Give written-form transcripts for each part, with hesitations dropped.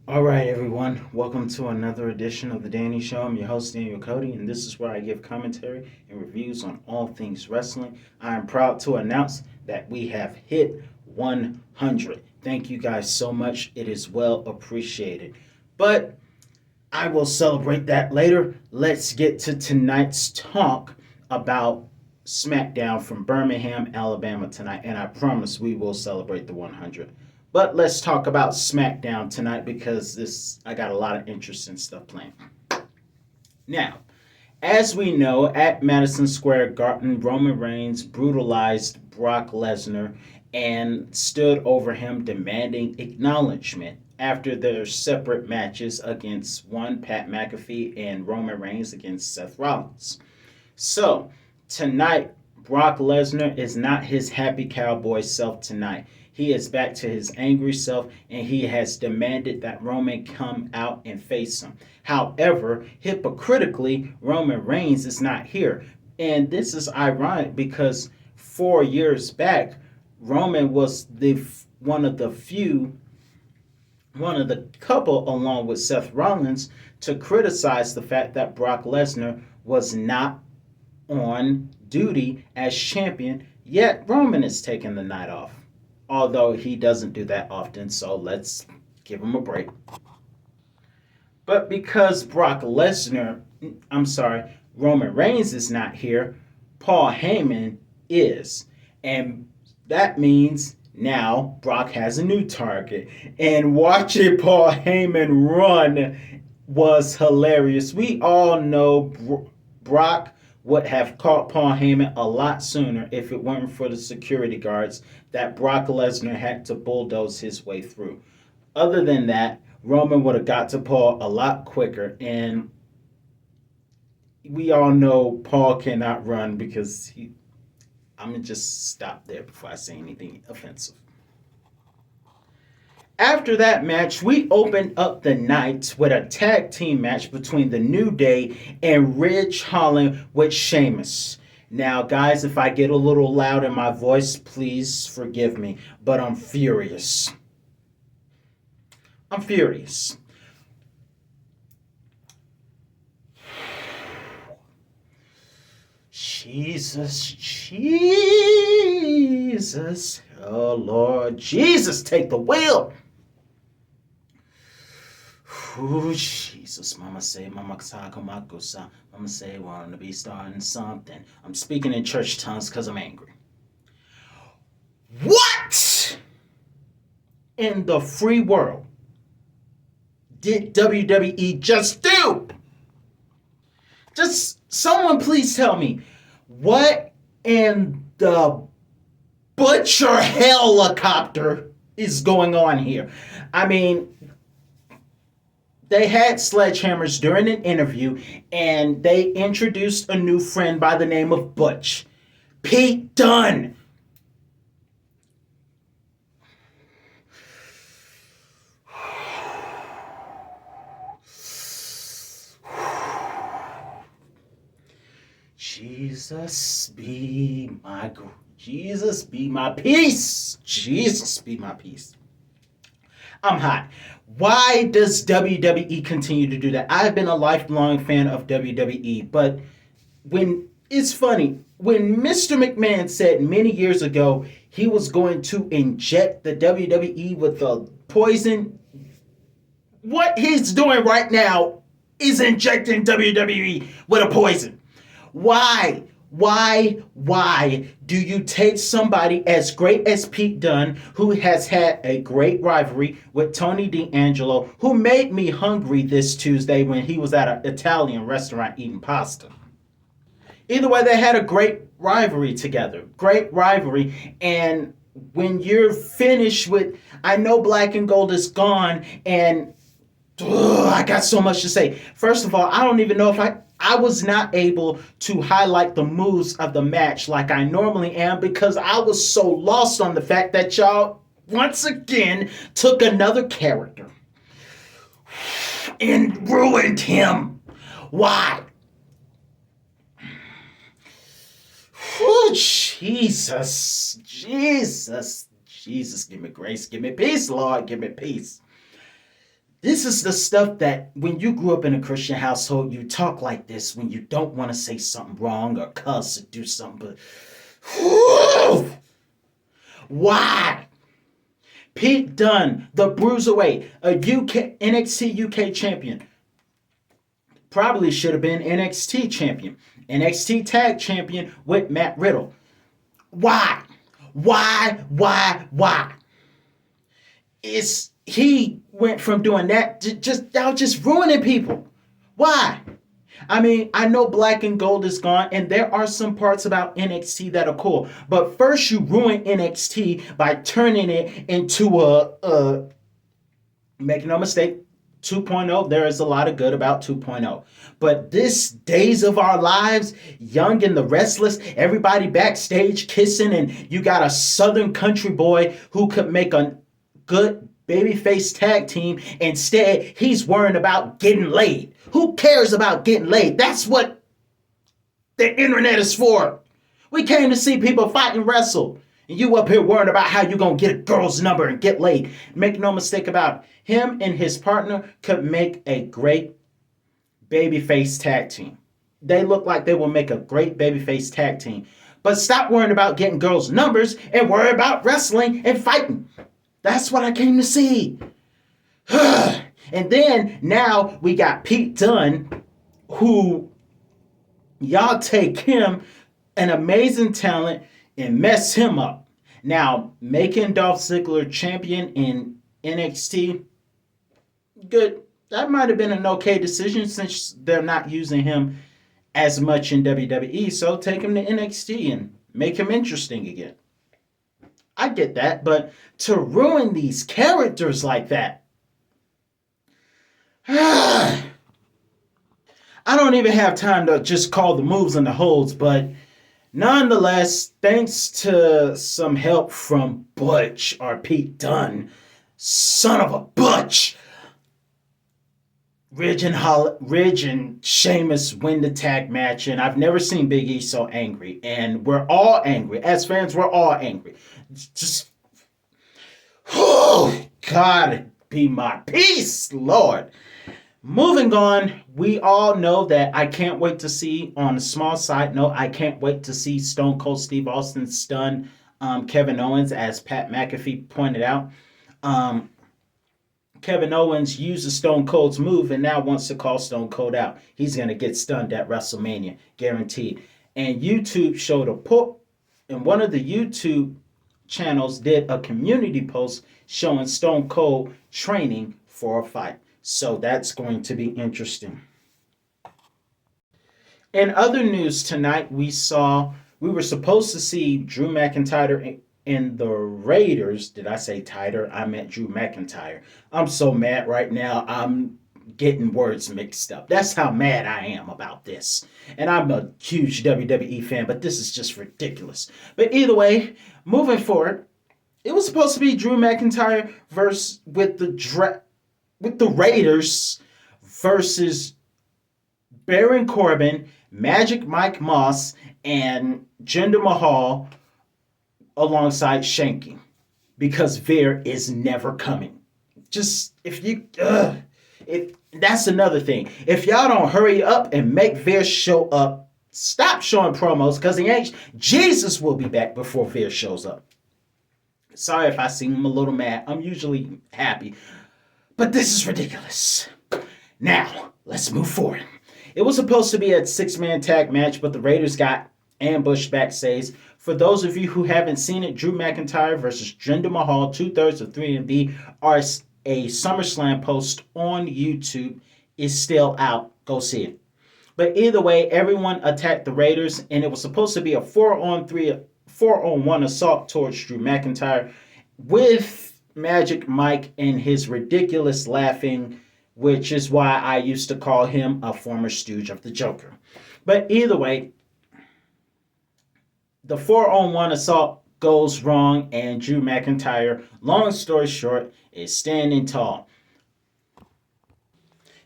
All right, everyone. Welcome to another edition of The Danny Show. I'm your host, Daniel Cody, and this is where I give commentary and reviews on all things wrestling. I am proud to announce that we have hit 100. Thank you guys so much. It is well appreciated. But I will celebrate that later. Let's get to tonight's talk about SmackDown from Birmingham, Alabama tonight, and I promise we will celebrate the 100. But let's talk about SmackDown tonight because this I got a lot of interesting stuff planned. Now, as we know, at Madison Square Garden, Roman Reigns brutalized Brock Lesnar and stood over him demanding acknowledgement after their separate matches against one Pat McAfee and Roman Reigns against Seth Rollins. So, tonight, Brock Lesnar is not his happy cowboy self tonight. He is back to his angry self and he has demanded that Roman come out and face him. However, hypocritically, Roman Reigns is not here. And this is ironic because 4 years back, Roman was the one of the few, one of the couple, along with Seth Rollins, to criticize the fact that Brock Lesnar was not on duty as champion, yet Roman is taking the night off. Although he doesn't do that often, so let's give him a break. But because Roman Reigns is not here, Paul Heyman is. And that means now Brock has a new target. And watching Paul Heyman run was hilarious. We all know Brock would have caught Paul Heyman a lot sooner if it weren't for the security guards that Brock Lesnar had to bulldoze his way through. Other than that, Roman would have got to Paul a lot quicker, and we all know Paul cannot run because he. I'm gonna just stop there before I say anything offensive. After that match, we opened up the night with a tag team match between the New Day and Ridge Holland with Sheamus. Now, guys, if I get a little loud in my voice, please forgive me, but I'm furious. I'm furious. Jesus. Oh, Lord Jesus, take the wheel. Ooh, Jesus, Mama say, Mama Saka Makusa. Mama say, wanna be starting something. I'm speaking in church tongues because I'm angry. What in the free world did WWE just do? Just someone please tell me what in the butcher helicopter is going on here. I mean, they had sledgehammers during an interview and they introduced a new friend by the name of Butch. Pete Dunne. Jesus be my Jesus be my peace. Jesus be my peace. I'm hot. Why does WWE continue to do that? I've been a lifelong fan of WWE, but when it's funny, when Mr. McMahon said many years ago he was going to inject the WWE with the poison, what he's doing right now is injecting WWE with a poison. Why? Why do you take somebody as great as Pete Dunne, who has had a great rivalry with Tony D'Angelo, who made me hungry this Tuesday when he was at an Italian restaurant eating pasta? Either way, they had a great rivalry together. Great rivalry. And when you're finished with, I know Black and Gold is gone, and I got so much to say. First of all, I don't even know if I was not able to highlight the moves of the match like I normally am because I was so lost on the fact that y'all once again took another character and ruined him. Why? Oh, Jesus. Jesus. Jesus, give me grace. Give me peace, Lord. Give me peace. This is the stuff that when you grew up in a Christian household, you talk like this when you don't want to say something wrong or cuss or do something. But why? Pete Dunne, the Bruiserweight, a UK NXT UK champion, probably should have been NXT champion, NXT tag champion with Matt Riddle. Why? Why? He went from doing that to just ruining people. Why? I mean, I know Black and Gold is gone, and there are some parts about NXT that are cool. But first, you ruin NXT by turning it into make no mistake, 2.0. There is a lot of good about 2.0. But this Days of Our Lives, Young and the Restless, everybody backstage kissing, and you got a Southern country boy who could make a good babyface tag team. Instead, he's worrying about getting laid. Who cares about getting laid? That's what the internet is for. We came to see people fight and wrestle. And you up here worrying about how you going to get a girl's number and get laid. Make no mistake about it. Him and his partner could make a great babyface tag team. They look like they will make a great babyface tag team. But stop worrying about getting girls' numbers and worry about wrestling and fighting. That's what I came to see. And then now we got Pete Dunne, who y'all take him, an amazing talent, and mess him up. Now, making Dolph Ziggler champion in NXT, good. That might have been an okay decision since they're not using him as much in WWE. So take him to NXT and make him interesting again. I get that, but to ruin these characters like that, I don't even have time to just call the moves and the holds, but nonetheless, thanks to some help from Butch or Pete Dunne, son of a Butch, Ridge and Sheamus win the tag match, and I've never seen Big E so angry, and we're all angry. As fans, we're all angry. Just, oh, God, be my peace, Lord. Moving on, we all know that I can't wait to see, on a small side note, I can't wait to see Stone Cold Steve Austin stun Kevin Owens, as Pat McAfee pointed out. Kevin Owens uses Stone Cold's move and now wants to call Stone Cold out. He's going to get stunned at WrestleMania, guaranteed. And YouTube showed a post, and one of the YouTube channels did a community post showing Stone Cold training for a fight. So that's going to be interesting. In other news tonight, we were supposed to see Drew McIntyre in the Raiders. Did I say Titer? I meant Drew McIntyre. I'm so mad right now. I'm getting words mixed up. That's how mad I am about this. And I'm a huge WWE fan, but this is just ridiculous. But either way, moving forward, it was supposed to be Drew McIntyre with the Raiders versus Baron Corbin, Magic Mike Moss, and Jinder Mahal alongside Shanky, because Veer is never coming. Just that's another thing. If y'all don't hurry up and make Veer show up, stop showing promos, because he ain't. Jesus will be back before Veer shows up. Sorry if I seem a little mad. I'm usually happy, but this is ridiculous. Now let's move forward. It was supposed to be a 6-man tag match, but the Raiders got ambushed backstage. For those of you who haven't seen it, Drew McIntyre versus Jinder Mahal, 2/3 of 3&B, are a SummerSlam post on YouTube, is still out. Go see it. But either way, everyone attacked the Raiders, and it was supposed to be a 4-on-1 assault towards Drew McIntyre with Magic Mike and his ridiculous laughing, which is why I used to call him a former stooge of the Joker. But either way, the 4-on-1 assault goes wrong, and Drew McIntyre, long story short, is standing tall.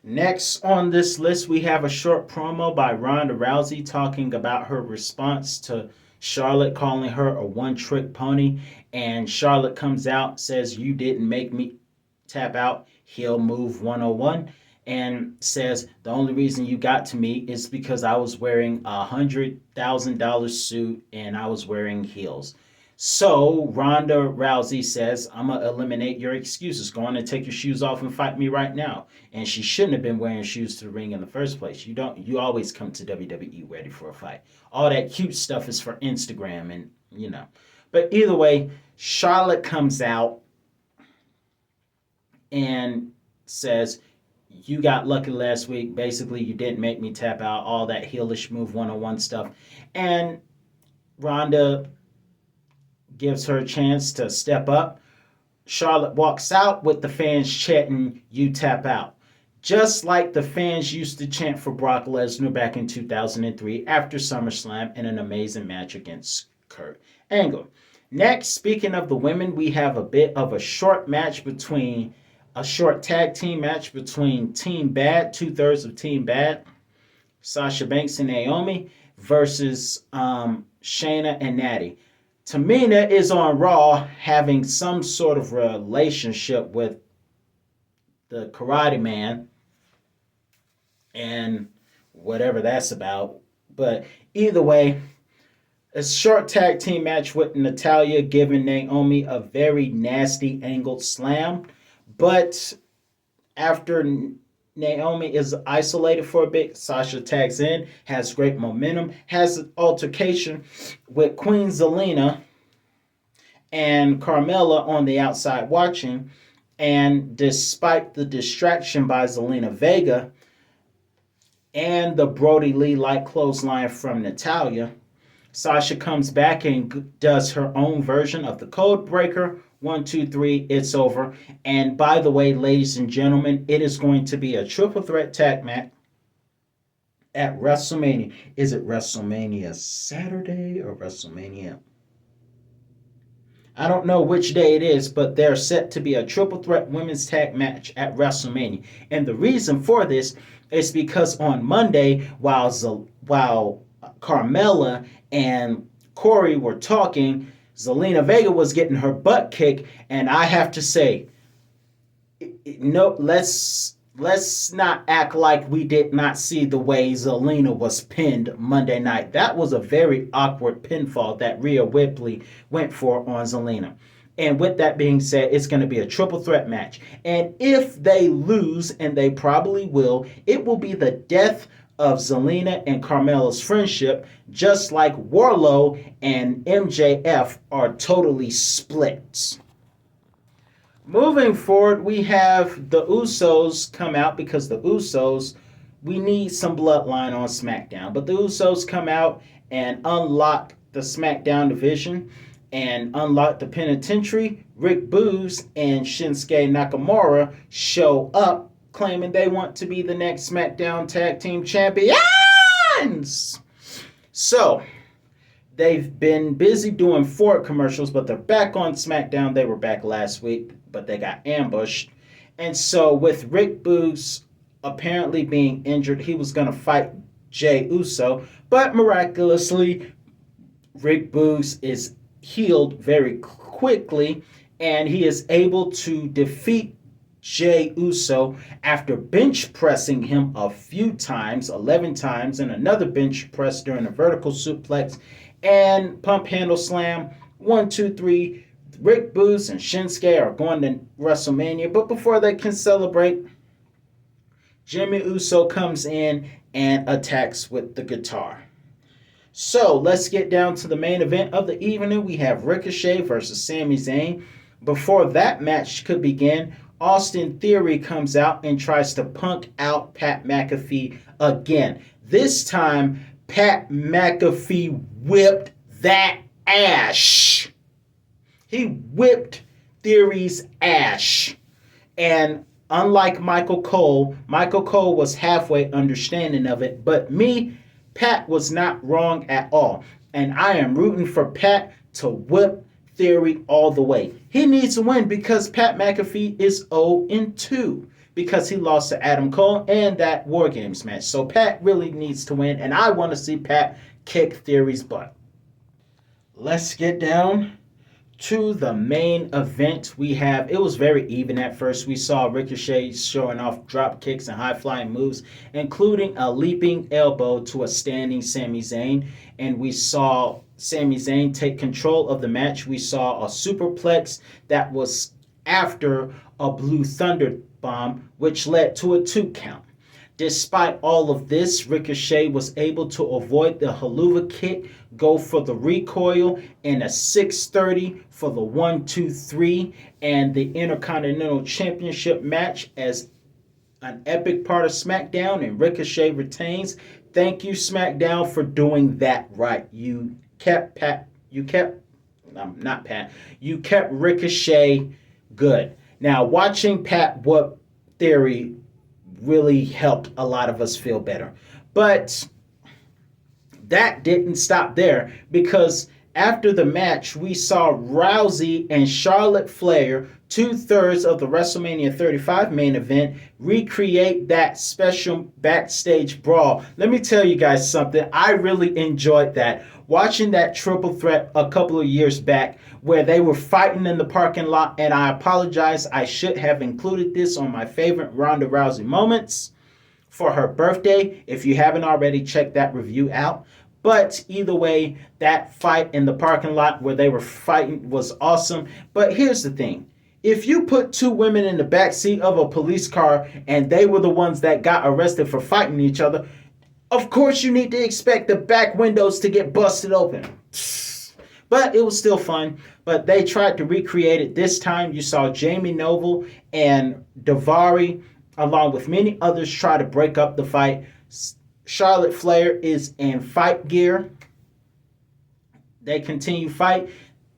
Next on this list, we have a short promo by Ronda Rousey talking about her response to Charlotte calling her a one-trick pony. And Charlotte comes out, says, "You didn't make me tap out. Heel Move 101, and says the only reason you got to me is because I was wearing $100,000 suit and I was wearing heels. So Ronda Rousey says, "I'm gonna eliminate your excuses. Go on and take your shoes off and fight me right now." And she shouldn't have been wearing shoes to the ring in the first place. You don't. You always come to WWE ready for a fight. All that cute stuff is for Instagram, and you know. But either way, Charlotte comes out and says, "You got lucky last week. Basically, you didn't make me tap out." All that heelish move 101 stuff, and Ronda gives her a chance to step up. Charlotte walks out with the fans chanting, "You tap out." Just like the fans used to chant for Brock Lesnar back in 2003 after SummerSlam in an amazing match against Kurt Angle. Next, speaking of the women, we have a bit of a short tag team match between Team Bad, two-thirds of Team Bad, Sasha Banks and Naomi, versus Shayna and Natty. Tamina is on Raw having some sort of relationship with the Karate Man and whatever that's about. But either way, a short tag team match with Natalya giving Naomi a very nasty angled slam. But after Naomi is isolated for a bit, Sasha tags in, has great momentum, has an altercation with Queen Zelina and Carmella on the outside watching. And despite the distraction by Zelina Vega and the Brody Lee-like clothesline from Natalya, Sasha comes back and does her own version of the code breaker. 1, 2, 3, it's over. And by the way, ladies and gentlemen, it is going to be a triple threat tag match at WrestleMania. Is it WrestleMania Saturday or WrestleMania? I don't know which day it is, but they're set to be a triple threat women's tag match at WrestleMania. And the reason for this is because on Monday, while Carmella and Corey were talking, Zelina Vega was getting her butt kicked, and I have to say, no, let's not act like we did not see the way Zelina was pinned Monday night. That was a very awkward pinfall that Rhea Ripley went for on Zelina. And with that being said, it's going to be a triple threat match. And if they lose, and they probably will, it will be the death of Zelina and Carmella's friendship, just like Wardlow and MJF are totally split. Moving forward, we have the Usos come out because the Usos, we need some bloodline on SmackDown. But the Usos come out and unlock the SmackDown division and unlock the penitentiary. Rick Boogs and Shinsuke Nakamura show up claiming they want to be the next SmackDown Tag Team Champions. So, they've been busy doing Ford commercials, but they're back on SmackDown. They were back last week, but they got ambushed. And so, with Rick Boogs apparently being injured, he was going to fight Jey Uso, but miraculously, Rick Boogs is healed very quickly, and he is able to defeat Jey Uso after bench pressing him a few times, 11 times, and another bench press during a vertical suplex and pump handle slam. 1, 2, 3. Rick Boogs and Shinsuke are going to WrestleMania, but before they can celebrate, Jimmy Uso comes in and attacks with the guitar. So let's get down to the main event of the evening. We have Ricochet versus Sami Zayn. Before that match could begin, Austin Theory comes out and tries to punk out Pat McAfee again. This time, Pat McAfee whipped that ass. He whipped Theory's ass. And unlike Michael Cole was halfway understanding of it. But me, Pat was not wrong at all. And I am rooting for Pat to whip Theory all the way. He needs to win because Pat McAfee is 0-2 because he lost to Adam Cole and that War Games match. So Pat really needs to win, and I want to see Pat kick Theory's butt. Let's get down to the main event, it was very even at first. We saw Ricochet showing off drop kicks and high flying moves, including a leaping elbow to a standing Sami Zayn. And we saw Sami Zayn take control of the match. We saw a superplex that was after a Blue Thunder bomb, which led to a 2 count. Despite all of this, Ricochet was able to avoid the haluva kick, go for the recoil, and a 630 for the 1-2-3, and the Intercontinental Championship match as an epic part of SmackDown, and Ricochet retains. Thank you, SmackDown, for doing that right. You kept Ricochet good. Now, watching Pat What Theory really helped a lot of us feel better. But that didn't stop there, because after the match, we saw Rousey and Charlotte Flair, 2/3 of the WrestleMania 35 main event, recreate that special backstage brawl. Let me tell you guys something. I really enjoyed that. Watching that triple threat a couple of years back where they were fighting in the parking lot, and I apologize, I should have included this on my favorite Ronda Rousey moments for her birthday. If you haven't already, check that review out. But either way, that fight in the parking lot where they were fighting was awesome. But here's the thing. If you put two women in the back seat of a police car and they were the ones that got arrested for fighting each other, of course you need to expect the back windows to get busted open. But it was still fun. But they tried to recreate it this time. You saw Jamie Noble and Daivari, along with many others, try to break up the fight. Charlotte Flair is in fight gear. They continue fight.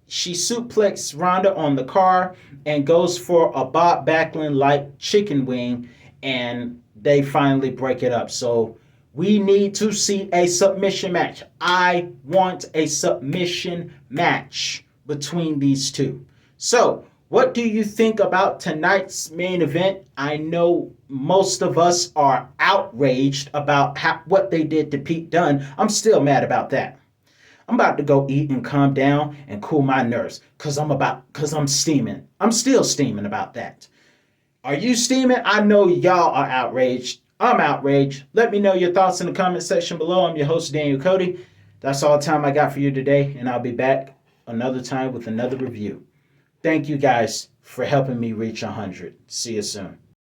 She suplexes Ronda on the car and goes for a Bob Backlund-like chicken wing, and they finally break it up. So we need to see a submission match. I want a submission match between these two. So, what do you think about tonight's main event? I know most of us are outraged about what they did to Pete Dunne. I'm still mad about that. I'm about to go eat and calm down and cool my nerves because I'm steaming. I'm still steaming about that. Are you steaming? I know y'all are outraged. I'm outraged. Let me know your thoughts in the comment section below. I'm your host, Daniel Cody. That's all the time I got for you today, and I'll be back another time with another review. Thank you guys for helping me reach 100. See you soon.